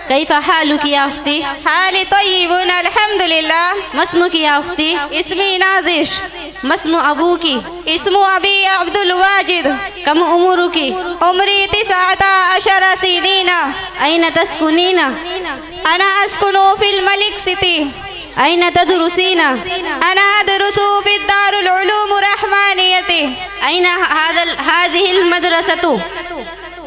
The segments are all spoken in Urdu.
كيف حالك يا أختي؟ حالي طيب الحمد لله. ما اسمك يا أختي؟ اسمي نازش. ما اسم أبوك؟ اسم أبي عبد الواجد. كم عمرك؟ عمري 19 سنين. أين تسكنين؟ أنا أسكن في الملك سيتي. أين تدرسين؟ أنا أدرس في الدار العلوم الرحمانية. أين هذه المدرسة؟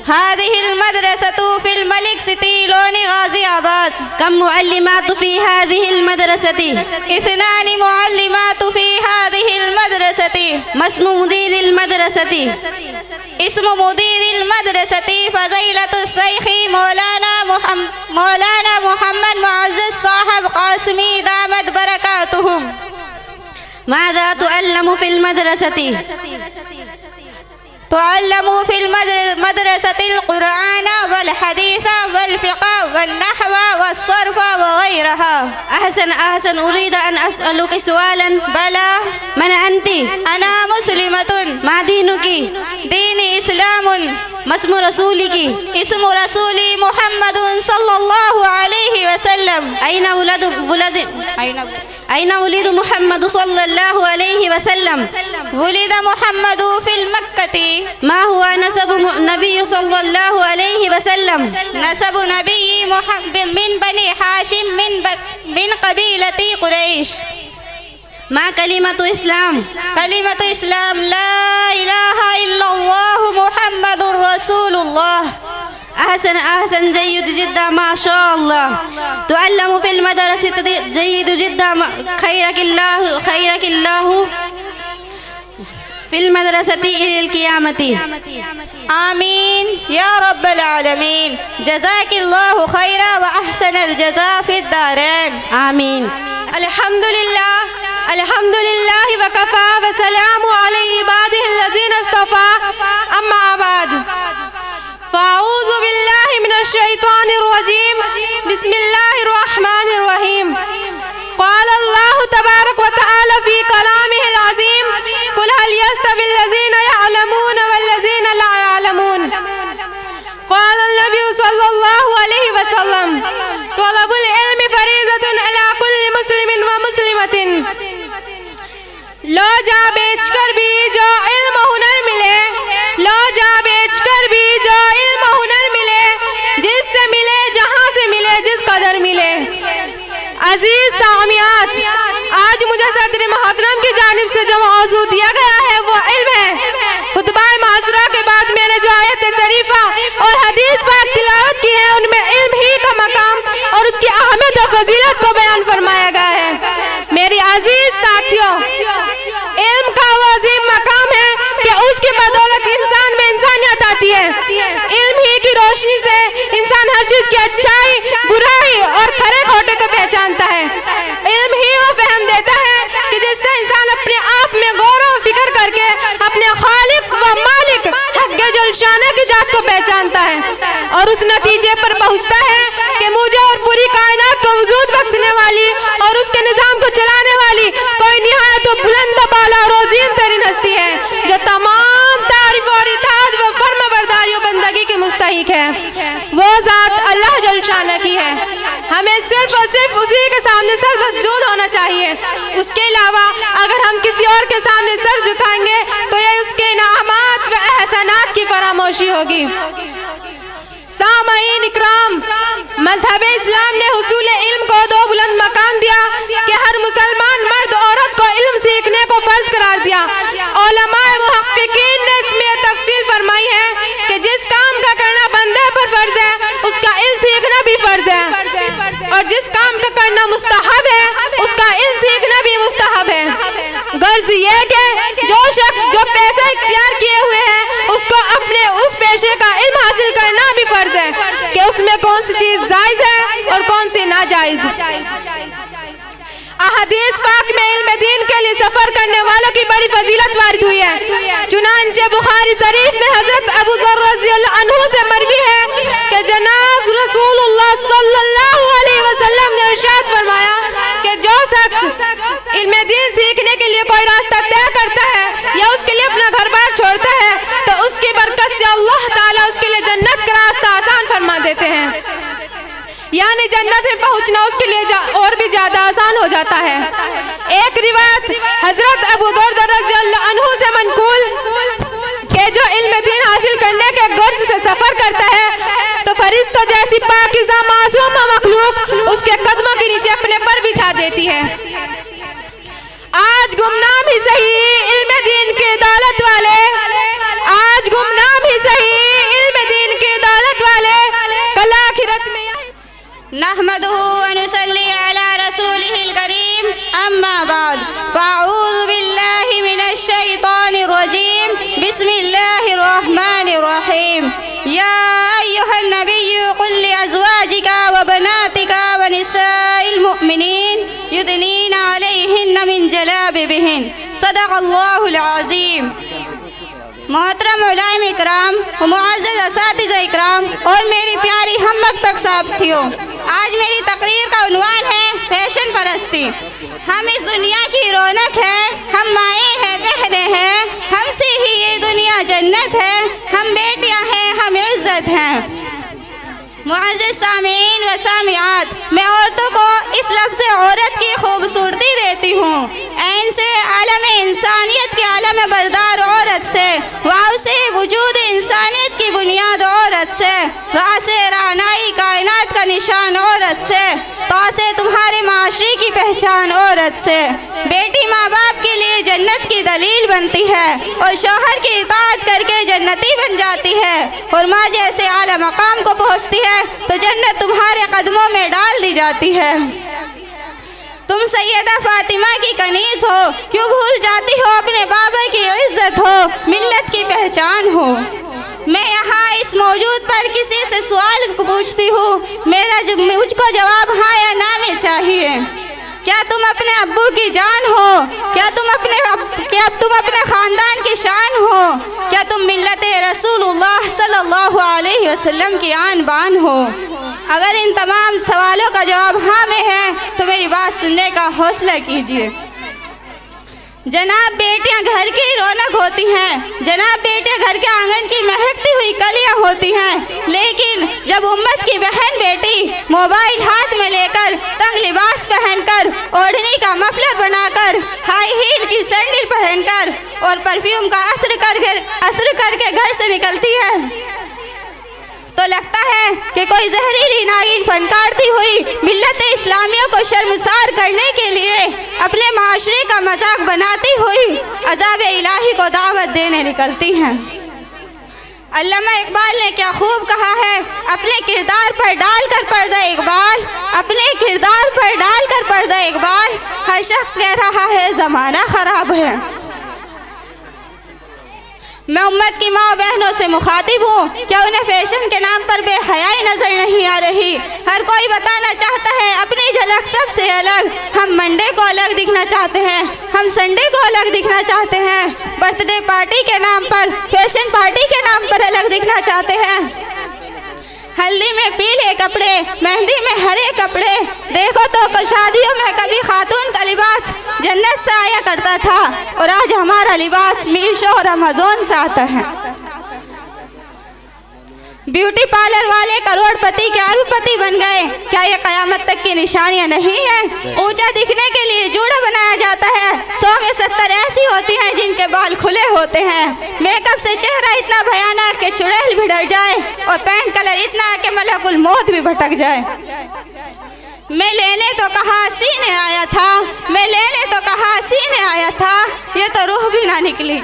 هذه المدرسة في الملك سيتي لون غازي آباد. كم معلمات في هذه المدرسة؟ 2 معلمات في هذه المدرسة. ما اسم مدير المدرسة؟ اسم مدير المدرسة فضيلة الشيخ مولانا محمد معزز صاحب قاسمي دامت بركاتهم. ماذا تعلم في المدرسة؟ تعلم في المدرسة القرآن والحديث والفقه والنحو والصرف وغيرها. أحسن أريد أن أسألك سؤالا. بلى. من أنت؟ أنا مسلمة. ما دينك؟ ديني إسلام. ما اسم رسولك؟ اسم رسولي محمد صلى الله عليه وسلم. أين ولد محمد صلى الله عليه وسلم؟ ولد محمد في المكة. ما هو نسب النبي صلى الله عليه وسلم؟ نسب نبي من بني هاشم من قبيلة قريش. ما كلمة إسلام؟ كلمة إسلام لا إله إلا الله محمد رسول الله. أحسن جيد جدا ما شاء الله. تعلم في المدرسة جيد جدا خيرك الله في المدرسة إلى القيامة. آمين يا رب العالمين. جزاك الله خيرا وأحسن الجزاء في الدارين. آمين. الحمد لله وكفى وسلام على عباده الذين اصطفى. أما بعد فأعوذ بالله من الشيطان الرجيم. بسم الله الرحمن الرحيم. قال الله تبارك وتعالى في كلامه العظيم: قل هل يستوي الذين يعلمون والذين لا يعلمون. قال النبي صلى الله عليه وسلم: طلب العلم فريضة على كل مسلم ومسلمة. لو جا بیچ کر بھی جو علم و ہنر ملے، لو جا بیچ کر بھی جو علم و ہنر ملے، جس سے ملے جہاں سے ملے جس قدر ملے. عزیز سامعات، آج مجھے صدر محترم کی جانب سے جو موضوع دیا گیا ہے وہ علم ہے. خطبہ معذورہ کے بعد میں نے جو آیت شریفہ اور حدیث پاک تلاوت کی ہے ان میں علم ہی کا مقام اور اس کی اہمیت و فضیلت کو بیان فرمایا گیا ہے. میری عزیز ساتھیوں، علم کا وہ عظیم مقام ہے کہ اس کی بدولت انسان میں انسانیت آتی ہے. علم ہی کی روشنی سے انسان ہر چیز کی اچھائی، برائی اور کھرے کھوٹے کو پہچانتا ہے. علم ہی وہ فہم دیتا ہے کہ جس سے انسان اپنے آپ میں غور و فکر کر کے اپنے خالق و مالک حق جل شانہ کی ذات کو پہچانتا ہے اور اس نتیجے پر پہنچتا ہے کہ مجھے اور پوری کائنات کو وجود بخشنے والی اور اس کے نظام کو چلانے والی کوئی نہایت و بلند و بالا اور عظیم ترین ہستی ہے جو تمام تعریف اور اطاعت و فرما برداری و بندگی کی مستحق ہے. وہ ذات اللہ جل شانہ کی ہے. ہمیں صرف اور صرف اسی کے سامنے سر مسجود ہونا چاہیے. اس کے علاوہ اگر ہم کسی اور کے سامنے سر جھکائیں گے تو یہ اس کے انعامات و احسانات کی فراموشی ہوگی. سامعین اکرام، مذہب اسلام نے حصول علم کو دو بلند مقام دیا کہ ہر مسلمان مرد عورت کو علم سیکھنے کو فرض قرار دیا. علماء محققین نے اس میں تفصیل فرمائی ہے کہ جس کام کا کرنا بندے پر فرض ہے اس کا علم سیکھنا بھی فرض ہے، اور جس کام کا کرنا مستحب ہے اس کا علم سیکھنا بھی مستحب ہے. غرض یہ کہ جو شخص جو پیسے اختیار کیے ہوئے ہیں اس کو اپنے اس پیشے کا علم حاصل کرنا بھی فرض ہے کہ اس میں کون سی چیز جائز ہے اور کون سی ناجائز. احادیث پاک میں علم دین کے لیے سفر کرنے والوں کی بڑی فضیلت وارد ہوئی ہے. چنانچہ بخاری شریف میں حضرت ابو ذر رضی اللہ عنہ سے مروی ہے کہ جناب رسول اللہ صلی اللہ علیہ وسلم نے ارشاد فرمایا کہ جو شخص علم دین سیکھنے کے لیے کوئی راستہ طے کرتا ہے یا اس کے لیے اپنا گھر بار چھوڑتا ہے تو اس کی برکت سے اللہ تعالیٰ اس کے لیے جنت کا راستہ آسان فرما دیتے ہیں. یعنی جنت میں پہنچنا اس کے لیے اور بھی زیادہ آسان ہو جاتا ہے۔ ایک روایت حضرت ابو دردہ رضی اللہ عنہ سے منقول کہ جو علم دین حاصل کرنے کے غرض سے سفر کرتا ہے تو فرشتوں جیسی پاکیزہ معصومہ مخلوق اس کے قدموں کے نیچے اپنے پر بچھا دیتی ہے۔ آج گمنام ہی صحیح علم دین کے دولت والے، آج گمنام ہی صحیح علم دین کے دولت والے کل آخرت میں نحمده ونصلي على رسوله الكريم أما بعد فأعوذ بالله من الشيطان الرجيم بسم الله الرحمن الرحيم يا أيها النبي قل لأزواجك وبناتك ونساء المؤمنين يدنين عليهن من جلابيبهن صدق الله العظيم۔ محترم علماء اکرام و معزز اساتذہ اکرام اور میری پیاری ہم مکتب ساتھیوں، آج میری تقریر کا عنوان ہے فیشن پرستی۔ ہم اس دنیا کی رونق ہے، ہم مائیں ہیں، بہنیں ہیں، ہم سے ہی یہ دنیا جنت ہے، ہم بیٹیاں ہیں، ہم عزت ہیں۔ معزز سامعین و سامعات، میں عورتوں کو اس لفظ عورت کی خوبصورتی دیتی ہوں، عین سے عالم انسانیت کے عالم بردار عورت سے، واو سے وجود انسانیت کی بنیاد عورت سے، را سے رعنائی کائنات کا نشان عورت سے، تا سے تمہارے معاشرے کی پہچان عورت سے۔ بیٹی ماں باپ کے لیے جنت کی دلیل بنتی ہے اور شوہر کی اطاعت کر کے جنتی بن جاتی ہے، اور ماں جیسے اعلیٰ مقام کو پہنچتی ہے تو جنت تمہارے قدموں میں ڈال دی جاتی ہے۔ تم سیدہ فاطمہ کی کنیز ہو، کیوں بھول جاتی ہو اپنے بابا کی عزت ہو، ملت کی پہچان ہو۔ میں یہاں اس موجود پر کسی سے سوال پوچھتی ہوں، مجھ کو جواب ہاں یا نا میں چاہیے۔ کیا تم اپنے ابو کی جان ہو؟ کیا تم اپنے خاندان کی شان ہو؟ کیا تم ملت رسول اللہ صلی اللہ علیہ وسلم کی آن بان ہو؟ اگر ان تمام سوالوں کا جواب ہاں میں ہے تو میری بات سننے کا حوصلہ کیجیے۔ جناب بیٹیاں گھر کی رونق ہوتی ہیں، جناب بیٹے گھر کے آنگن کی مہکتی ہوئی کلیاں ہوتی ہیں، لیکن جب امت کی بہن بیٹی موبائل ہاتھ میں لے کر، تنگ لباس پہن کر، اوڑھنی کا مفلر بنا کر، ہائی ہیل کی سینڈل پہن کر اور پرفیوم کا عطر کر کے گھر سے نکلتی ہے تو لگتا ہے کہ کوئی زہریلی ناگن فنکارتی ہوئی ملت اسلامیہ کو شرمسار کرنے کے لیے اپنے معاشرے کا مذاق بناتی ہوئی عذاب الہی کو دعوت دینے نکلتی ہیں۔ علامہ اقبال نے کیا خوب کہا ہے، اپنے کردار پر ڈال کر پردہ اقبال، اپنے کردار پر ڈال کر پردہ اقبال، ہر شخص کہہ رہا ہے زمانہ خراب ہے۔ میں امت کی ماں بہنوں سے مخاطب ہوں، کیا انہیں فیشن کے نام پر بے حیائی نظر نہیں آ رہی؟ ہر کوئی بتانا چاہتا ہے اپنی جھلک سب سے الگ، ہم منڈے کو الگ دکھنا چاہتے ہیں، ہم سنڈے کو الگ دکھنا چاہتے ہیں، برتھ ڈے پارٹی کے نام پر، فیشن پارٹی کے نام پر الگ دکھنا چاہتے ہیں۔ ہلدی میں پیلے کپڑے، مہندی میں ہرے کپڑے، دیکھو تو شادیوں میں کبھی خاتون کا لباس جنت سے آیا کرتا تھا اور آج ہمارا لباس میشو اور امازون سے آتا ہے۔ بیوٹی پارلر والے کروڑ پتی کے ارب پتی بن گئے، کیا یہ قیامت تک کی نشانیاں نہیں ہیں؟ اونچا دکھنے کے لیے جوڑا بنایا جاتا ہے، 100 میں 70 ایسی ہوتی ہیں جن کے بال کھلے ہوتے ہیں، میک اپ سے چہرہ اتنا بھیانک کہ چڑیل بھی ڈر جائے اور پینٹ کلر اتنا کہ ملک الموت بھی بھٹک جائے۔ میں لینے تو کہا سینے آیا تھا، میں لینے تو کہا سینے آیا تھا، یہ تو روح بھی نہ نکلی۔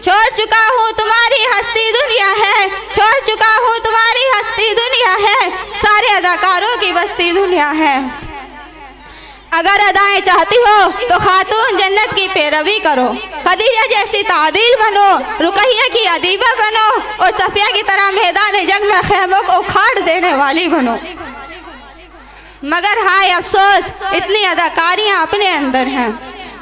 چھوڑ چکا ہوں تمہاری ہستی دنیا ہے، چھوڑ چکا ہوں تمہاری ہستی دنیا ہے، سارے اداکاروں کی بستی دنیا ہے۔ اگر ادائیں چاہتی ہو تو خاتون جنت کی پیروی کرو، خدیجہ جیسی تعدیل بنو، رقیہ کی ادیبہ بنو اور صفیہ کی طرح میدان جنگ میں خیموں کو اکھاڑ دینے والی بنو۔ مگر ہائے افسوس، اتنی اداکاریاں اپنے اندر ہیں۔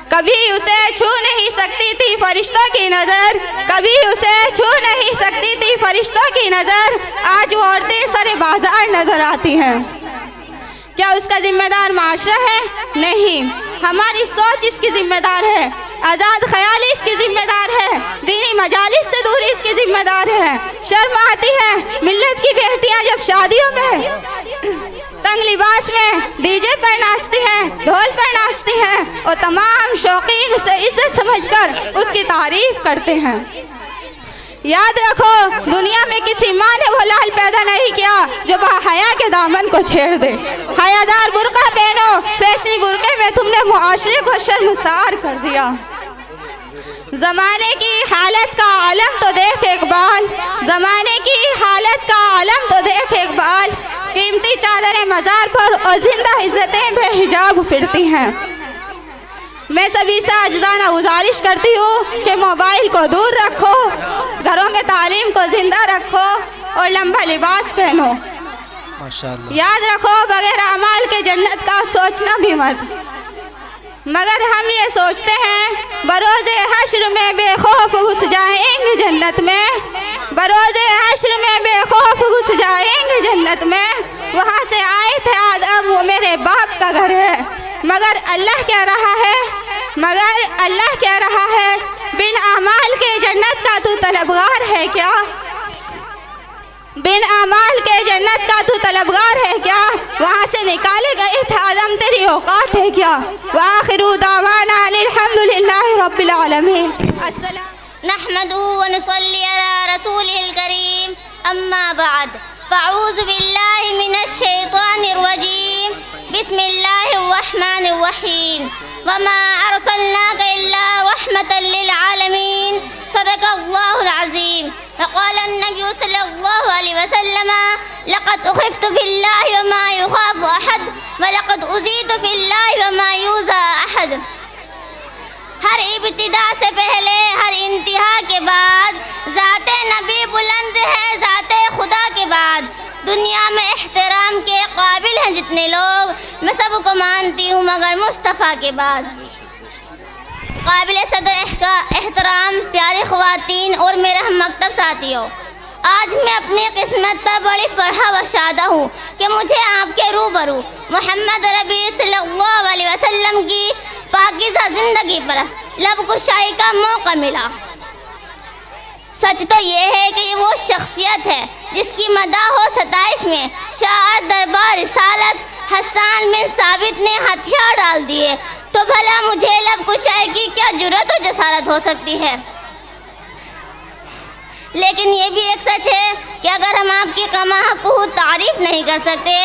کبھی اسے چھو نہیں سکتی تھی فرشتوں کی نظر، کبھی اسے چھو نہیں سکتی تھی فرشتوں کی نظر، آج وہ عورتیں سر بازار نظر آتی ہیں۔ کیا اس کا ذمہ دار معاشرہ ہے؟ نہیں، ہماری سوچ اس کی ذمہ دار ہے، آزاد خیالی اس کی ذمہ دار ہے، دینی مجالس سے دوری اس کی ذمہ دار ہے۔ شرم آتی ہے ملت کی بیٹیاں جب شادیوں میں میں ڈی جے پر ناچتی ہیں، ڈھول پر ناچتی ہیں اور تمام شوقین اسے عزت سمجھ کر اس کی تعریف کرتے ہیں۔ یاد رکھو، دنیا میں کسی ماں نے وہ لال پیدا نہیں کیا جو باحیا کے دامن کو چھیڑ دے۔ حیادار برقع پہنو، فیشنی برقعے میں تم نے معاشرے کو شرمسار کر دیا۔ زمانے کی حالت کا عالم تو دیکھ اقبال، زمانے کی حالت کا عالم تو دیکھ اقبال، قیمتی چادریں مزار پر اور زندہ عزتیں بے حجاب پھرتی ہیں۔ میں سبھی سے عاجزانہ گزارش کرتی ہوں کہ موبائل کو دور رکھو، گھروں میں تعلیم کو زندہ رکھو اور لمبا لباس پہنو۔ یاد رکھو، بغیر اعمال کے جنت کا سوچنا بھی مت، مگر ہم یہ سوچتے ہیں بروز حشر میں بے خوف گھس جائیں گے جنت میں، بروز حشر میں بے خوف گھس جائیں گے جنت میں، وہاں سے آئے تھے آدم، وہ میرے باپ کا گھر ہے۔ مگر اللہ کہہ رہا ہے بن اعمال کے جنت کا تو طلبگار ہے کیا؟ بن اعمال کے جنت کا تو طلبگار ہے کیا؟ وہاں سے نکالے گئے تھے آدم، تیری اوقات ہے کیا؟ وآخر دعوانا الحمد للہ رب العالمین۔ السلام نحمده ونصلي على رسوله الكريم أما بعد فأعوذ بالله من الشيطان الرجيم بسم الله الرحمن الرحيم وما أرسلناك إلا رحمة للعالمين صدق الله العظيم وقال النبي صلى الله عليه وسلم لقد أخفت في الله وما يخاف أحد ولقد أوذيت في الله وما يوذى أحد۔ ہر ابتدا سے پہلے، ہر انتہا کے بعد ذات نبی بلند ہے، ذات خدا کے بعد دنیا میں احترام کے قابل ہیں جتنے لوگ، میں سب کو مانتی ہوں مگر مصطفیٰ کے بعد۔ قابل صدر احترام پیاری خواتین اور میرے ہم مکتب ساتھیوں، آج میں اپنی قسمت پر بڑی فرحہ و شادہ ہوں کہ مجھے آپ کے روبرو محمد ربی صلی اللہ علیہ وسلم کی پاکیزہ زندگی پر لب کشائی کا موقع ملا۔ سچ تو یہ ہے کہ یہ وہ شخصیت ہے جس کی مداح و ستائش میں شاعر دربار رسالت حسان بن ثابت نے ہتھیار ڈال دیے، تو بھلا مجھے لب کشائی کی کیا جرأت و جسارت ہو سکتی ہے؟ لیکن یہ بھی ایک سچ ہے کہ اگر ہم آپ کی کما حقوق تعریف نہیں کر سکتے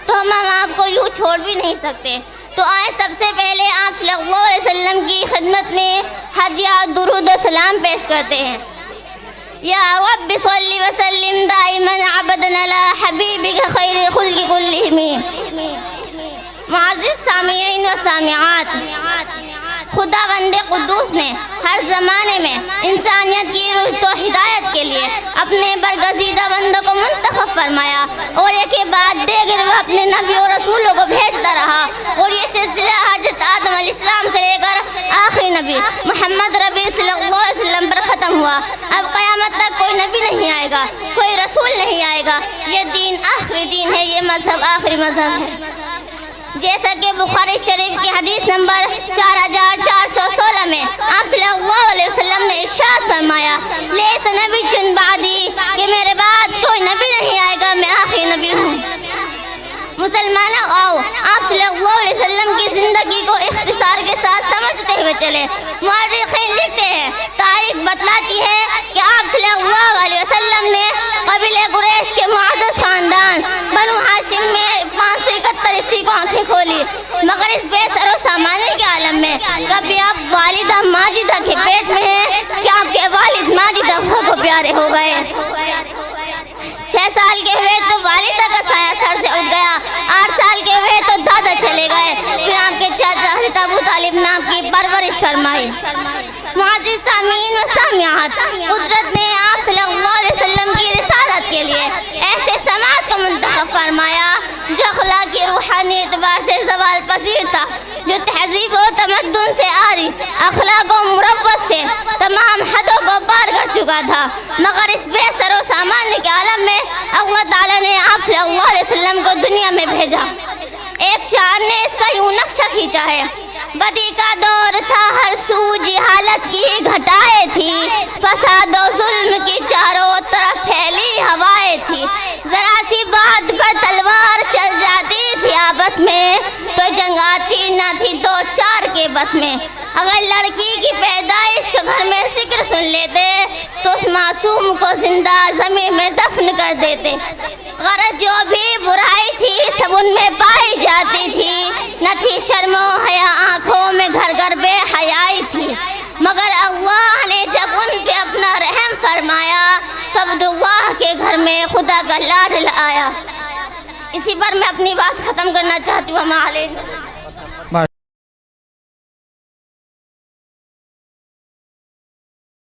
تو ہم آپ کو یوں چھوڑ بھی نہیں سکتے۔ تو آج سب سے پہلے آپ صلی اللہ علیہ وسلم کی خدمت میں ہدیہ درود و سلام پیش کرتے ہیں۔ یا رب صلی وسلم دائما عبدنا علی حبیبک خیر الخلق کلہم۔ معزز سامعین و سامعات، خداوند قدوس نے ہر زمانے میں انسانیت کی رشد و ہدایت کے لیے اپنے برگزیدہ بندوں کو منتخب فرمایا، اور ایک کے بعد دیگر وہ اپنے نبی اور رسولوں کو بھیجتا رہا، اور یہ سلسلہ حضرت آدم علیہ السلام سے لے کر آخری نبی محمد ربی صلی اللہ علیہ وسلم پر ختم ہوا۔ اب قیامت تک کوئی نبی نہیں آئے گا، کوئی رسول نہیں آئے گا، یہ دین آخری دین ہے، یہ مذہب آخری مذہب ہے۔ جیسا کہ بخاری شریف کی حدیث نمبر 4416 میں آپ صلی اللہ علیہ وسلم نے ارشاد فرمایا، لیس نبی چن بعدی، کہ میرے بعد کوئی نبی نہیں آئے گا، میں آخری نبی ہوں۔ مسلمانوں آؤ آپ صلی اللہ علیہ وسلم کی زندگی کو اختصار کے ساتھ سمجھتے ہوئے چلے۔ مورخین لکھتے ہیں، تاریخ بتلاتی ہے کہ آپ صلی اللہ علیہ وسلم نے قبیلہ قریش کے معزز خاندان بنو ہاشم میں 571 عیسوی کو آنکھیں کھولی، مگر اس بے سر و سامانی کے عالم میں کبھی آپ والدہ ماجدہ کے پیٹ میں ہیں کہ آپ کے والد ماجدہ کو پیارے ہو گئے۔ 6 سال کے ہوئے تو والدہ کا سایہ سر سے اٹھ گیا، 8 سال کے ہوئے تو دادا چلے گئے، پھر آپ کے چاچا حضرت ابو طالب نے آپ کی پرورش فرمائی۔ معزز سامعین و سامعات، قدرت نے آپ صلی اللہ علیہ وسلم کی رسالت کے لیے ایسے سماج کو منتخب فرمایا جو اخلاقی روحانی اعتبار سے زوال پذیر تھا، جو تہذیب و تمدن سے آری اخلاق و مروت سے تمام حدوں کو پار کر چکا تھا، مگر اس بے سر و سامان کے عالم میں اللہ تعالیٰ نے آپ صلی اللہ علیہ وسلم کو دنیا میں بھیجا۔ ایک شاعر نے اس کا یوں نقشہ کھینچا ہے، بدی کا دور تھا ہر سو جہالت کی گھٹائیں تھی، فساد و ظلم کی چاروں طرف پھیلی ہوائیں تھی، ذرا سی بات پر تلوار چل جاتی تھی آپس میں بس میں. اگر لڑکی کی پیدائش کے گھر میں ذکر سن لیتے تو اس معصوم کو زندہ زمین میں دفن کر دیتے. غرض جو بھی برائی تھی سب ان میں پائی جاتی تھی، نہ تھی شرم و حیا آنکھوں میں، گھر گھر بے حیائی تھی. مگر اللہ نے جب ان پہ اپنا رحم فرمایا تو عبداللہ کے گھر میں خدا کا لاڈ آیا. اسی پر میں اپنی بات ختم کرنا چاہتی ہوں.